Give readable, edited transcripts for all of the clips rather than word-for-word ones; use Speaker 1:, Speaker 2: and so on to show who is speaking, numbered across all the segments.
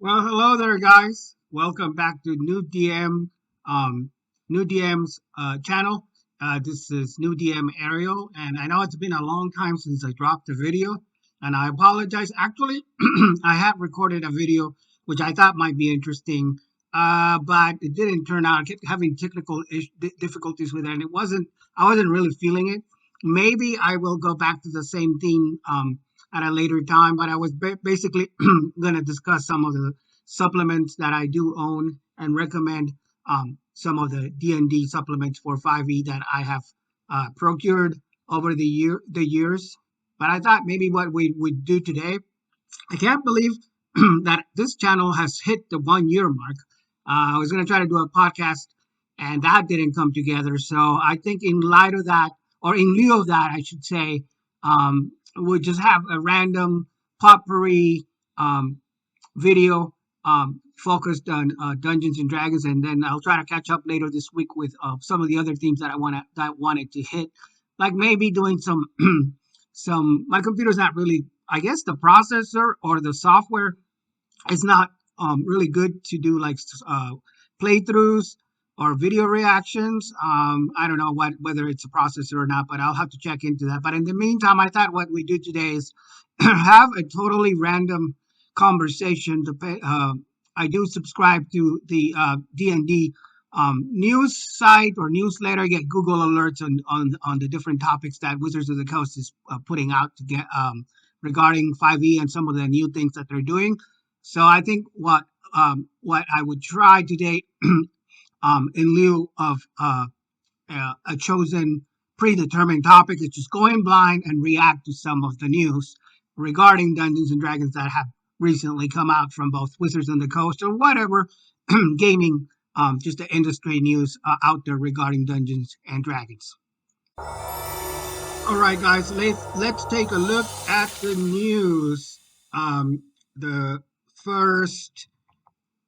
Speaker 1: Well, hello there, guys. Welcome back to New DM's channel. This is New DM Ariel, and I know it's been a long time since I dropped a video, and I apologize. Actually, I have recorded a video which I thought might be interesting, but it didn't turn out. I kept having difficulties with it, and I wasn't really feeling it. Maybe I will go back to the same theme at a later time, but I was basically going to discuss some of the supplements that I do own and recommend some of the D&D supplements for 5e that I have procured over the years. But I thought maybe what we would do today, I can't believe that this channel has hit the 1 year mark. I was going to try to do a podcast and that didn't come together. So I think in light of that, or in lieu of that, I should say, we'll just have a random potpourri video focused on Dungeons and Dragons, and then I'll try to catch up later this week with some of the other themes that I wanted to hit, like maybe doing some some. My computer's not really, I guess, the processor or the software is not really good to do like playthroughs or video reactions. I don't know whether it's a processor or not, but I'll have to check into that. But in the meantime, I thought what we do today is have a totally random conversation. I do subscribe to the D&D news site or newsletter. Get Google alerts on the different topics that Wizards of the Coast is putting out to get regarding 5e and some of the new things that they're doing. So I think what I would try today, in lieu of a chosen predetermined topic, is just going blind and react to some of the news regarding Dungeons and Dragons that have recently come out from both Wizards on the Coast or whatever gaming, just the industry news out there regarding Dungeons and Dragons. All right, guys, let's take a look at the news. The first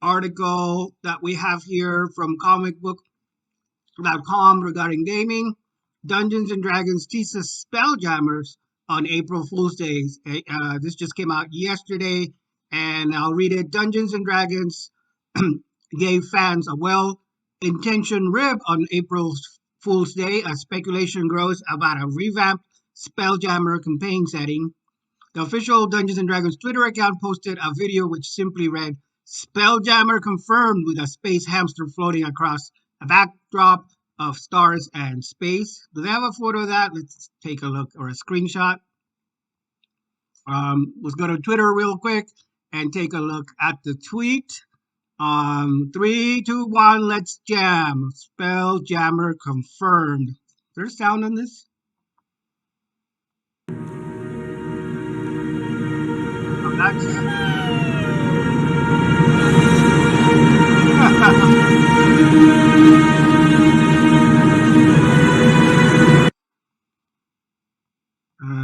Speaker 1: article that we have here from comicbook.com regarding gaming. Dungeons and Dragons teases Spelljammers on April Fool's Day. This just came out yesterday, and I'll read it. Dungeons and Dragons gave fans a well-intentioned rib on April Fool's Day as speculation grows about a revamped Spelljammer campaign setting. The official Dungeons and Dragons Twitter account posted a video which simply read, "Spelljammer confirmed," with a space hamster floating across a backdrop of stars and space. Do they have a photo of that? Let's take a look, or a screenshot. Let's go to Twitter real quick and take a look at the tweet. 3, 2, 1, let's jam. Spelljammer confirmed. Is there sound on this? Oh, that's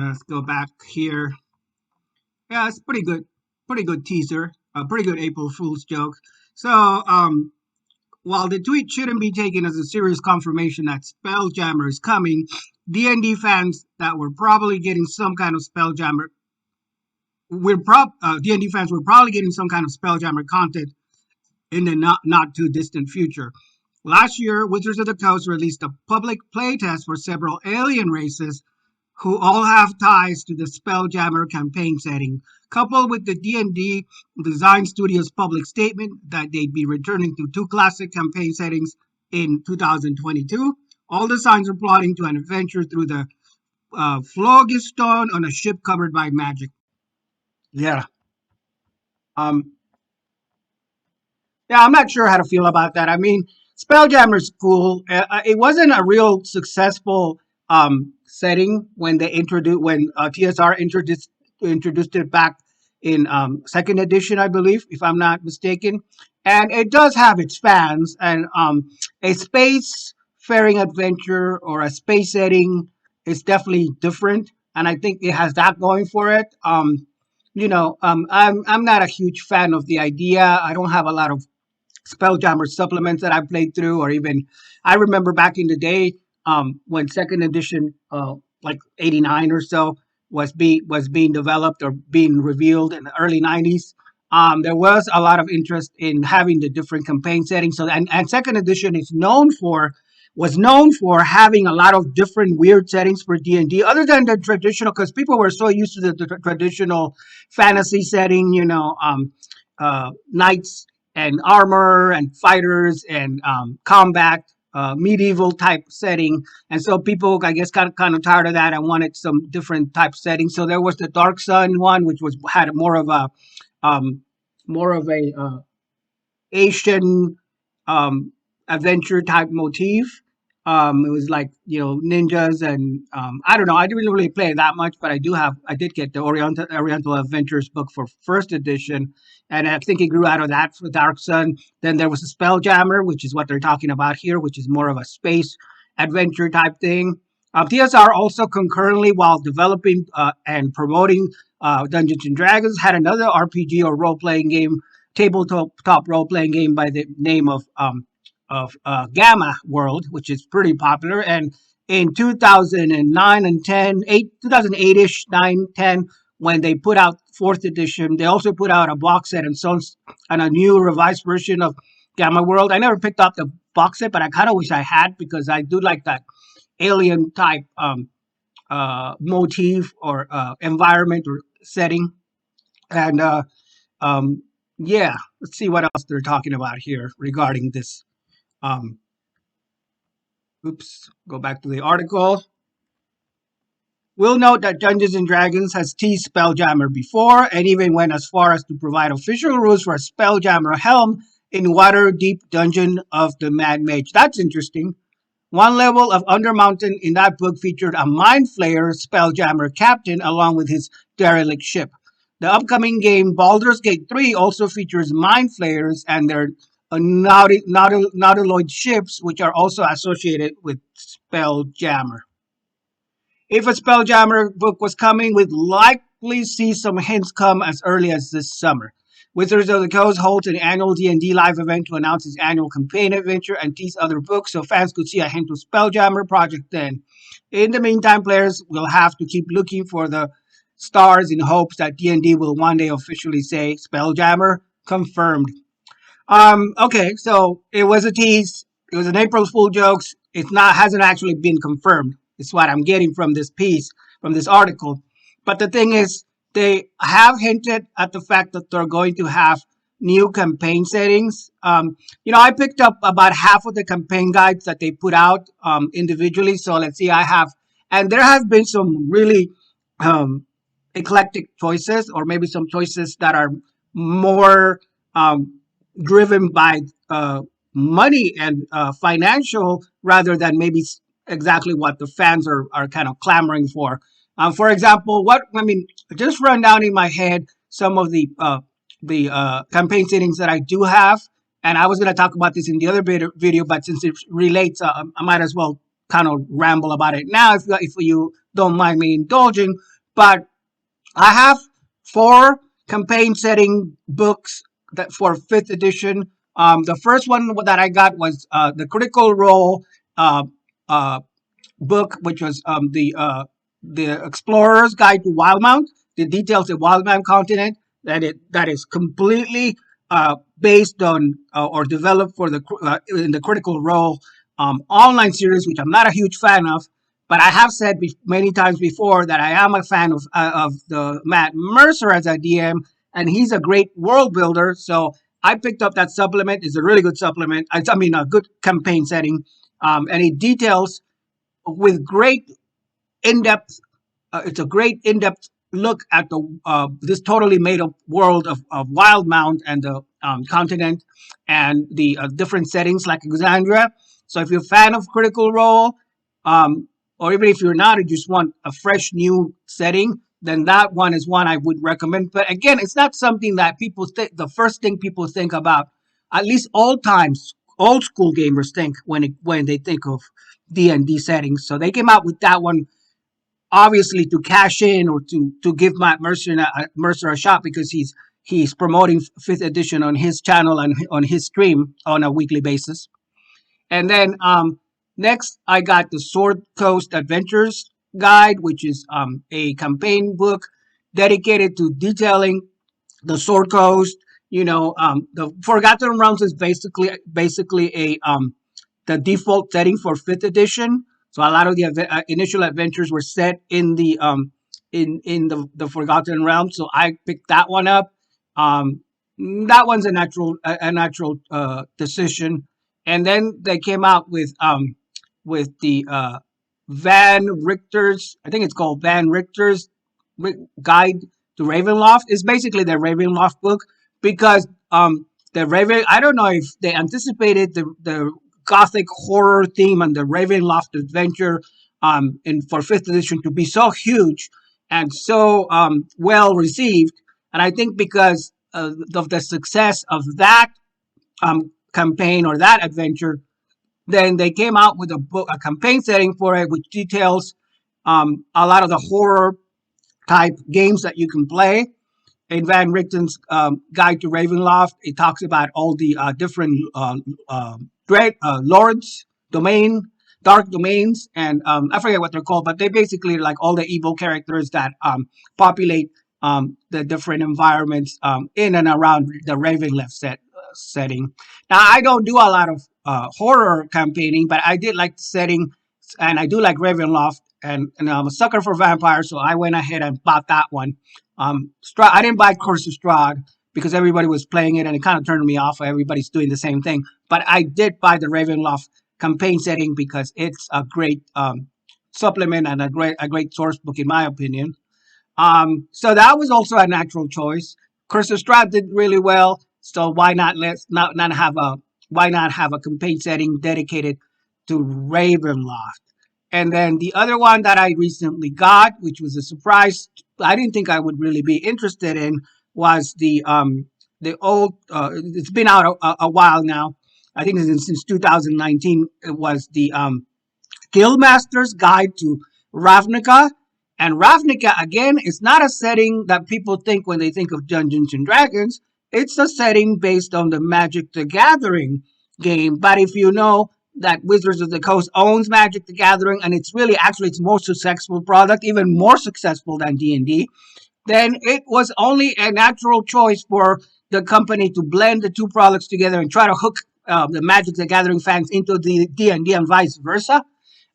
Speaker 1: let's go back here. Yeah, it's pretty good teaser. A pretty good April Fool's joke. So, while the tweet shouldn't be taken as a serious confirmation that Spelljammer is coming, D&D fans that were probably getting some kind of Spelljammer, D&D fans were probably getting some kind of Spelljammer content in the not too distant future. Last year, Wizards of the Coast released a public playtest for several alien races who all have ties to the Spelljammer campaign setting, coupled with the D&D Design Studio's public statement that they'd be returning to 2 classic campaign settings in 2022. All the signs are plotting to an adventure through the Phlogiston on a ship covered by magic. Yeah. Yeah, I'm not sure how to feel about that. I mean, Spelljammer's cool. It wasn't a real successful setting when TSR introduced it back in second edition, I believe, if I'm not mistaken. And it does have its fans, and a space faring adventure or a space setting is definitely different, and I think it has that going for it. I'm not a huge fan of the idea. I don't have a lot of Spelljammer supplements that I played through, or even I remember back in the day when second edition, like 89 or so, was being developed or being revealed in the early 90s. there was a lot of interest in having the different campaign settings. So, and second edition is was known for having a lot of different weird settings for D&D, other than the traditional, because people were so used to the traditional fantasy setting, knights and armor and fighters and combat, medieval type setting. And so people, I guess, kind of tired of that and wanted some different type settings. So there was the Dark Sun one, which had um, more of a Asian um, adventure type motif. It was like ninjas and I don't know. I didn't really play it that much, but I did get the Oriental Adventures book for first edition, and I think it grew out of that for Dark Sun. Then there was a Spelljammer, which is what they're talking about here, which is more of a space adventure type thing. TSR also concurrently, while developing and promoting Dungeons and Dragons, had another RPG or role playing game, tabletop role playing game by the name of Gamma World, which is pretty popular. And in 2009 and 2008-ish, 9, 10, when they put out fourth edition, they also put out a box set and a new revised version of Gamma World. I never picked up the box set, but I kind of wish I had, because I do like that alien type motif or environment or setting. And yeah, let's see what else they're talking about here regarding this. Oops, go back to the article. We'll note that Dungeons and Dragons has teased Spelljammer before, and even went as far as to provide official rules for a Spelljammer helm in Waterdeep Dungeon of the Mad Mage. That's interesting. One level of Undermountain in that book featured a Mind Flayer Spelljammer captain along with his derelict ship. The upcoming game Baldur's Gate 3 also features Mind Flayers and their nautiloid ships, which are also associated with Spelljammer. If a Spelljammer book was coming, we'd likely see some hints come as early as this summer. Wizards of the Coast holds an annual D&D live event to announce its annual campaign adventure and tease other books, so fans could see a hint of Spelljammer project then. In the meantime, players will have to keep looking for the stars in hopes that D&D will one day officially say Spelljammer confirmed. Okay, so it was a tease. It was an April Fool jokes. Hasn't actually been confirmed. It's what I'm getting from this piece, from this article. But the thing is, they have hinted at the fact that they're going to have new campaign settings. I picked up about half of the campaign guides that they put out individually. So let's see, and there have been some really eclectic choices, or maybe some choices that are more driven by money and financial, rather than maybe exactly what the fans are kind of clamoring for. For example, just run down in my head some of the campaign settings that I do have, and I was going to talk about this in the other video, but since it relates, I might as well kind of ramble about it now, if you don't mind me indulging. But I have 4 campaign setting books that for 5th edition. The first one that I got was the Critical Role book, which was the Explorer's Guide to Wildmount. The details of Wildmount continent that is completely based on or developed for in the Critical Role online series, which I'm not a huge fan of. But I have said many times before that I am a fan of the Matt Mercer as a DM, and he's a great world builder. So I picked up that supplement. It's a really good supplement. I mean, a good campaign setting, and it details with great in-depth. It's a great in-depth look at this totally made-up world of Wildmount and the continent and the different settings like Alexandria. So if you're a fan of Critical Role, or even if you're not, you just want a fresh new setting, then that one is one I would recommend. But again, it's not something that people think, the first thing people think about, at least old school gamers think when they think of D&D settings. So they came out with that one, obviously to cash in or to give Matt Mercer a shot, because he's promoting 5th edition on his channel and on his stream on a weekly basis. And then next, I got the Sword Coast Adventures Guide, which is a campaign book dedicated to detailing the Sword Coast, The Forgotten Realms is basically a the default setting for fifth edition. So a lot of the initial adventures were set in the Forgotten Realms. So I picked that one up. Um, that one's a natural decision. And then they came out with the Van Richter's, I think it's called Van Richter's Guide to Ravenloft. It's basically the Ravenloft book because the Raven. I don't know if they anticipated the gothic horror theme and the Ravenloft adventure in for fifth edition to be so huge and so well received. And I think because of the success of that campaign or that adventure, then they came out with a campaign setting for it, which details a lot of the horror type games that you can play. In Van Richten's Guide to Ravenloft, it talks about all the different dread lords, dark domains, and I forget what they're called, but they basically like all the evil characters that populate the different environments in and around the Ravenloft setting. Now, I don't do a lot of horror campaigning, but I did like the setting, and I do like Ravenloft, and I'm a sucker for vampires, so I went ahead and bought that one. I didn't buy Curse of Strahd because everybody was playing it, and it kind of turned me off. Everybody's doing the same thing, but I did buy the Ravenloft campaign setting because it's a great supplement and a great source book in my opinion. So that was also a natural choice. Curse of Strahd did really well, so why not have a campaign setting dedicated to Ravenloft? And then the other one that I recently got, which was a surprise, I didn't think I would really be interested in, was the old. It's been out a while now. I think it's since 2019. It was the Guildmaster's Guide to Ravnica. And Ravnica, again, is not a setting that people think when they think of Dungeons and Dragons. It's a setting based on the Magic the Gathering game. But if you know that Wizards of the Coast owns Magic the Gathering, and it's really actually its most successful product, even more successful than D&D, then it was only a natural choice for the company to blend the two products together and try to hook the Magic the Gathering fans into the D&D and vice versa.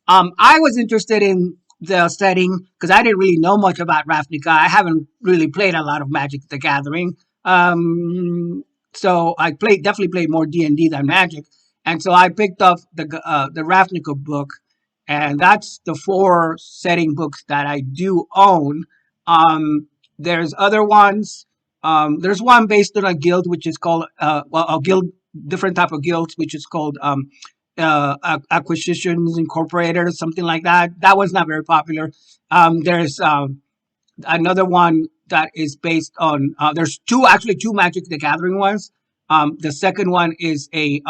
Speaker 1: I was interested in the setting because I didn't really know much about Ravnica. I haven't really played a lot of Magic the Gathering. So I definitely played more D&D than Magic. And so I picked up the Ravnica book, and that's the 4 setting books that I do own. There's other ones. There's one based on a guild, which is called a guild, different type of guilds, which is called Acquisitions Incorporated or something like that. That one's not very popular. There's another one that is based on. There's two Magic the Gathering ones. The second one is a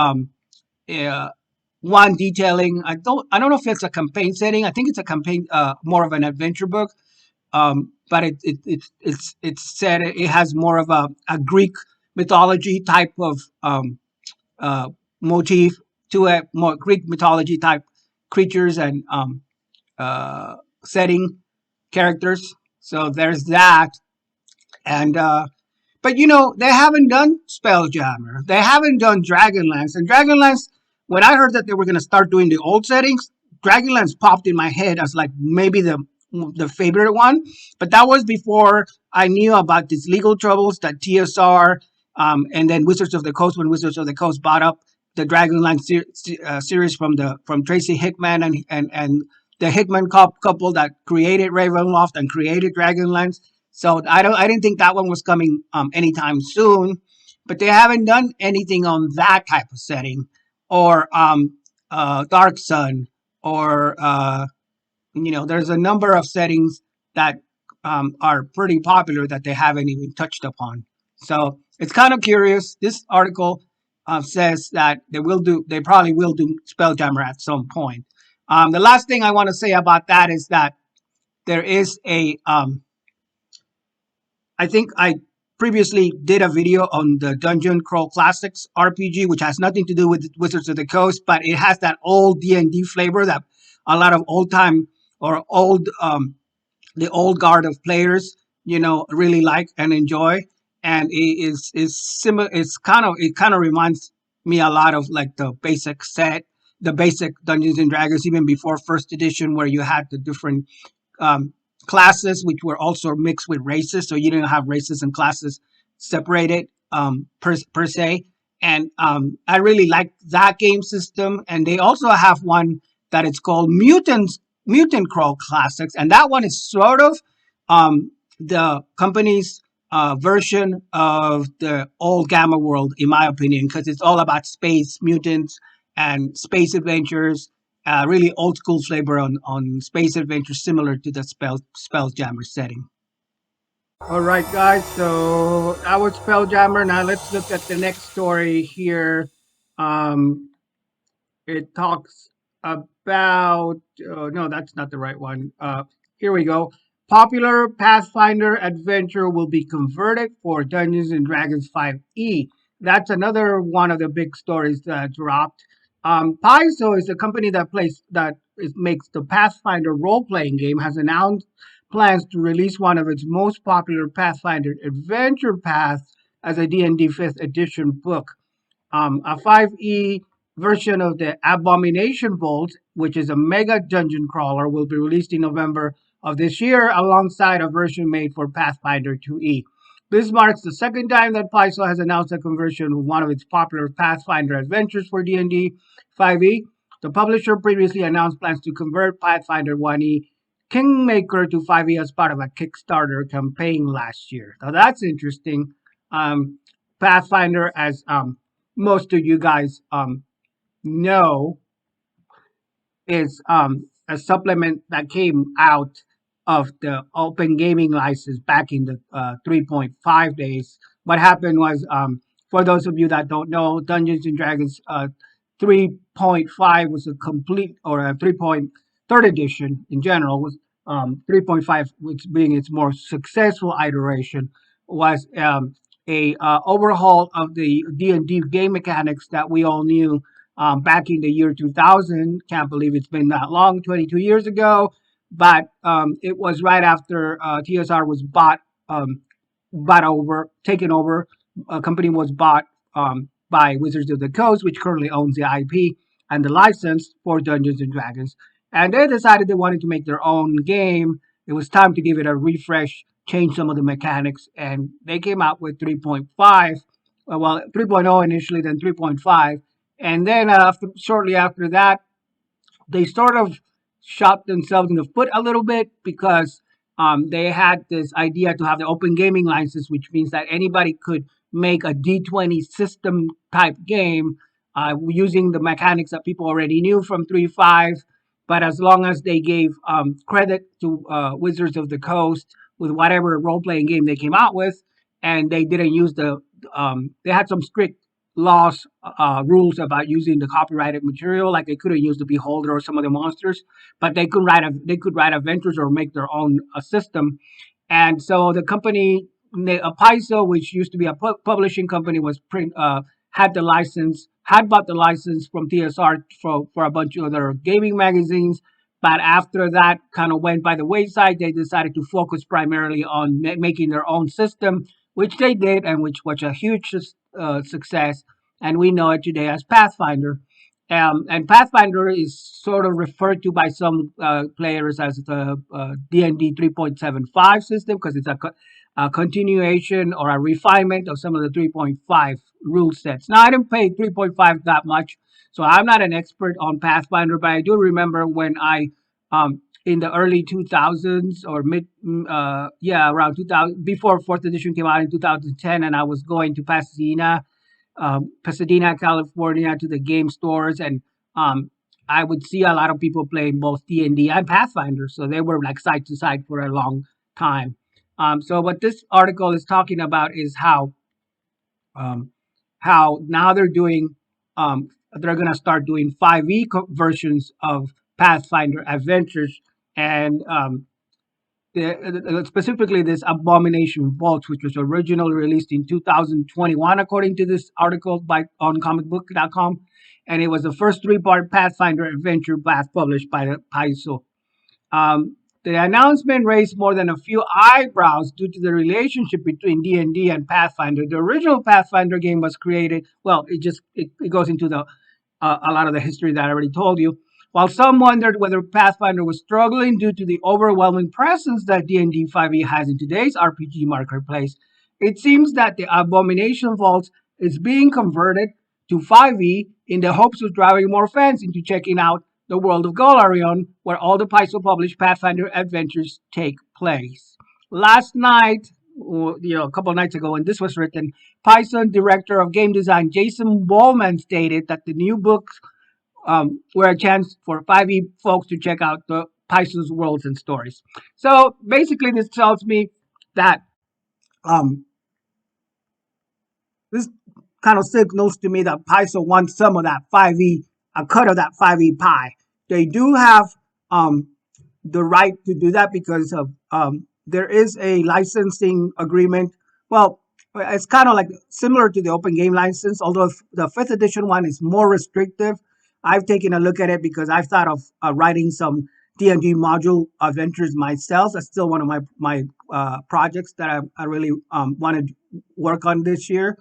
Speaker 1: one detailing. I don't know if it's a campaign setting. I think it's a campaign, more of an adventure book. But it's said it has more of a Greek mythology type of motif to it, more Greek mythology type creatures and setting characters. So there's that, and but they haven't done Spelljammer, they haven't done Dragonlance, and Dragonlance. When I heard that they were going to start doing the old settings, Dragonlance popped in my head as like maybe the favorite one, but that was before I knew about these legal troubles that TSR and then Wizards of the Coast, when Wizards of the Coast bought up the Dragonlance series from Tracy Hickman and the Hickman couple that created Ravenloft and created Dragonlance. So I didn't think that one was coming anytime soon, but they haven't done anything on that type of setting, or Dark Sun, or there's a number of settings that are pretty popular that they haven't even touched upon. So it's kind of curious. This article says that they probably will do Spelljammer at some point. The last thing I want to say about that is that there is I think I previously did a video on the Dungeon Crawl Classics RPG, which has nothing to do with Wizards of the Coast, but it has that old D&D flavor that a lot of old time or the old guard of players, really like and enjoy. and it is similar. It kind of reminds me a lot of like the basic set, the basic Dungeons and Dragons, even before first edition, where you had the different um, classes, which were also mixed with races. So you didn't have races and classes separated per se. And I really like that game system. And they also have one that it's called Mutant Crawl Classics. And that one is sort of the company's version of the old Gamma World, in my opinion, because it's all about space, mutants, and space adventures, really old school flavor on space adventure, similar to the Spelljammer setting. All right, guys. So that was Spelljammer. Now let's look at the next story here. Um, it talks about. Oh, no, that's not the right one. Here we go. Popular Pathfinder adventure will be converted for Dungeons and Dragons 5e. That's another one of the big stories that dropped. Paizo is the company that makes the Pathfinder role-playing game. Has announced plans to release one of its most popular Pathfinder adventure paths as a D&D 5th edition book. A 5e version of the Abomination Vault, which is a mega dungeon crawler, will be released in November of this year alongside a version made for Pathfinder 2e. This marks the second time that Paizo has announced a conversion of one of its popular Pathfinder adventures for D&D 5e. The publisher previously announced plans to convert Pathfinder 1e Kingmaker to 5e as part of a Kickstarter campaign last year. Now that's interesting. Pathfinder, as most of you guys know, is a supplement that came out of the open gaming license back in the 3.5 days. What happened was, for those of you that don't know, Dungeons and Dragons 3.5 was a complete, or a 3.3rd edition in general, was 3.5, which being its more successful iteration, was a overhaul of the D&D game mechanics that we all knew back in the year 2000. Can't believe it's been that long, 22 years ago. But it was right after TSR was taken over. A company was bought by Wizards of the Coast, which currently owns the IP and the license for Dungeons and Dragons. And they decided they wanted to make their own game. It was time to give it a refresh, change some of the mechanics, and they came out with 3.5. Well, 3.0 initially, then 3.5, and then shortly after that, they sort of shot themselves in the foot a little bit because they had this idea to have the open gaming license, which means that anybody could make a D20 system type game using the mechanics that people already knew from 3.5. But as long as they gave credit to Wizards of the Coast with whatever role playing game they came out with, and they didn't use they had some strict laws, rules about using the copyrighted material. Like they couldn't use the Beholder or some of the monsters, but they could write adventures or make their own system. And so the company, Paizo, which used to be a publishing company, had bought the license from TSR for a bunch of other gaming magazines. But after that kind of went by the wayside, they decided to focus primarily on making their own system, which they did, and which was a huge success. And we know it today as Pathfinder. And Pathfinder is sort of referred to by some players as the D&D 3.75 system because it's a continuation or a refinement of some of the 3.5 rule sets. Now, I didn't pay 3.5 that much, so I'm not an expert on Pathfinder, but I do remember when in the early 2000s or around 2000, before 4th edition came out in 2010, and I was going to Pasadena, California, to the game stores, and I would see a lot of people playing both D&D and Pathfinder, so they were like side to side for a long time. So what this article is talking about is um, how now they're gonna start doing 5e versions of Pathfinder adventures, and specifically this Abomination Vault, which was originally released in 2021, according to this article on comicbook.com. And it was the first three-part Pathfinder adventure path published by the Paizo. The announcement raised more than a few eyebrows due to the relationship between D&D and Pathfinder. The original Pathfinder game was created, well, it goes into the a lot of the history that I already told you. While some wondered whether Pathfinder was struggling due to the overwhelming presence that D&D 5e has in today's RPG marketplace, it seems that the Abomination Vault is being converted to 5e in the hopes of driving more fans into checking out the world of Golarion, where all the Paizo published Pathfinder adventures take place. Last night, a couple of nights ago, when this was written, Paizo director of game design Jason Bowman stated that the new books were a chance for 5e folks to check out the Paizo's worlds and stories. So basically, this tells me that um, this kind of signals to me that Paizo wants some of that 5e, a cut of that 5e pie. They do have the right to do that because of there is a licensing agreement. Well, it's kind of like similar to the open game license, although the fifth edition one is more restrictive. I've taken a look at it because I've thought of writing some D&D module adventures myself. That's still one of my projects that I really want to work on this year,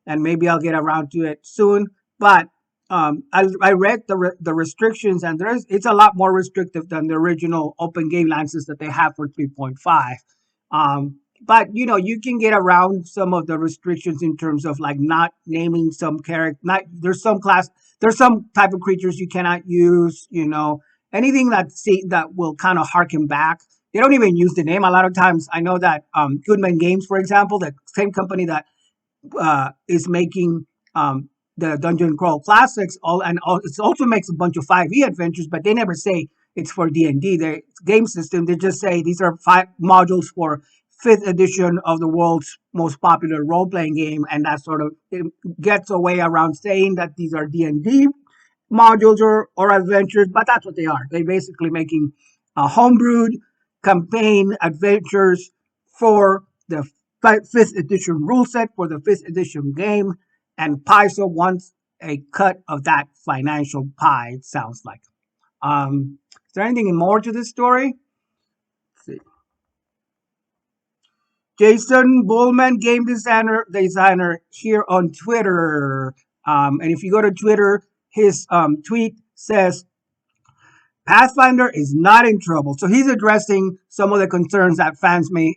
Speaker 1: and maybe I'll get around to it soon. But I read the restrictions, and it's a lot more restrictive than the original open game license that they have for 3.5. But you can get around some of the restrictions in terms of like not naming some character. Not there's some type of creatures you cannot use. Anything that will kind of harken back. They don't even use the name a lot of times. I know that Goodman Games, for example, the same company that is making the Dungeon Crawl Classics, it also makes a bunch of 5e adventures, but they never say it's for D&D. The game system, they just say these are 5 modules for 5th edition of the world's most popular role-playing game, and that sort of gets away around saying that these are D&D modules or adventures, but that's what they are. They're basically making homebrewed campaign adventures for the 5th edition rule set for the 5th edition game, and Paizo wants a cut of that financial pie, it sounds like. Is there anything more to this story? Let's see. Jason Bullman, game designer here on Twitter. And if you go to Twitter, his tweet says, Pathfinder is not in trouble. So he's addressing some of the concerns that fans may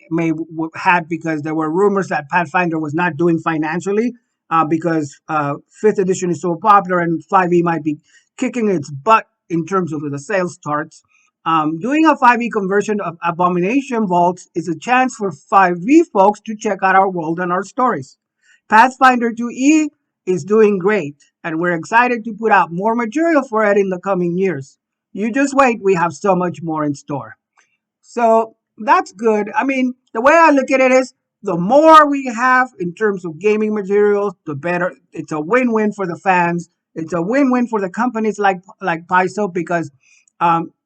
Speaker 1: had because there were rumors that Pathfinder was not doing financially because 5th edition is so popular and 5e might be kicking its butt in terms of the sales charts. Doing a 5e conversion of Abomination Vault is a chance for 5e folks to check out our world and our stories. Pathfinder 2e is doing great, and we're excited to put out more material for it in the coming years. You just wait, we have so much more in store. So that's good. I mean, the way I look at it is the more we have in terms of gaming materials, the better. It's a win-win for the fans. It's a win-win for the companies like Paizo because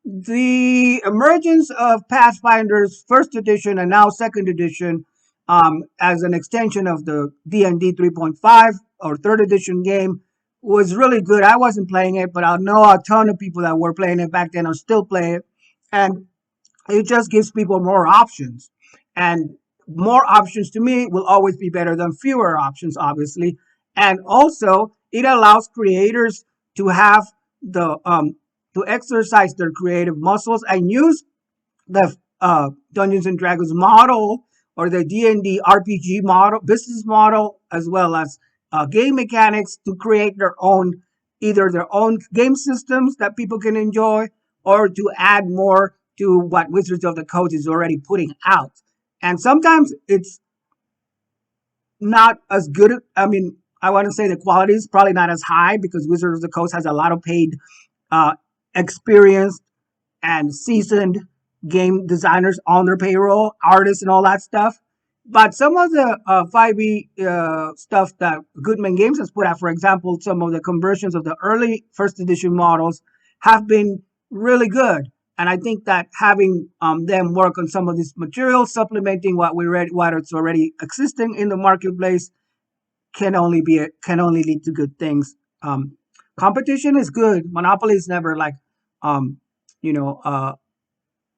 Speaker 1: the emergence of Pathfinder's 1st edition and now 2nd edition as an extension of the D&D 3.5 or 3rd edition game was really good. I wasn't playing it, but I know a ton of people that were playing it back then are still playing it. And it just gives people more options. And more options to me will always be better than fewer options, obviously. And also, it allows creators to have to exercise their creative muscles and use the Dungeons and Dragons model or the D&D RPG model, business model, as well as game mechanics to create either their own game systems that people can enjoy or to add more to what Wizards of the Coast is already putting out. And sometimes it's not as good. I mean, I want to say the quality is probably not as high because Wizards of the Coast has a lot of paid, experienced, and seasoned game designers on their payroll, artists and all that stuff. But some of the 5e stuff that Goodman Games has put out, for example, some of the conversions of the early 1st edition models have been really good. And I think that having them work on some of this material, supplementing what it's already existing in the marketplace, can only lead to good things. Competition is good. Monopoly is never like,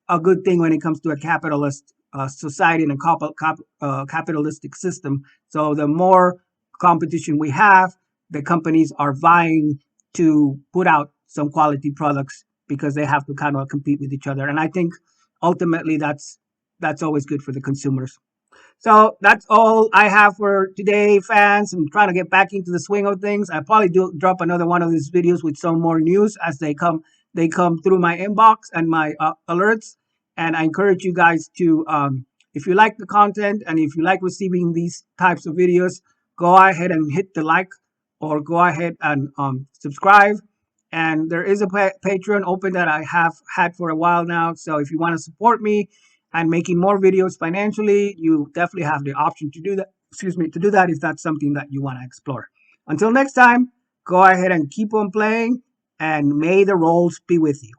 Speaker 1: a good thing when it comes to a capitalist society and a capitalistic system. So the more competition we have, the companies are vying to put out some quality products because they have to kind of compete with each other. And I think ultimately that's always good for the consumers. So that's all I have for today, fans. I'm trying to get back into the swing of things. I probably do drop another one of these videos with some more news as they come. They come through my inbox and my alerts. And I encourage you guys to, if you like the content and if you like receiving these types of videos, go ahead and hit the like or go ahead and subscribe. And there is a Patreon open that I have had for a while now. So if you want to support me and making more videos financially, you definitely have the option to do that. Excuse me, to do that if that's something that you want to explore. Until next time, go ahead and keep on playing, and may the rolls be with you.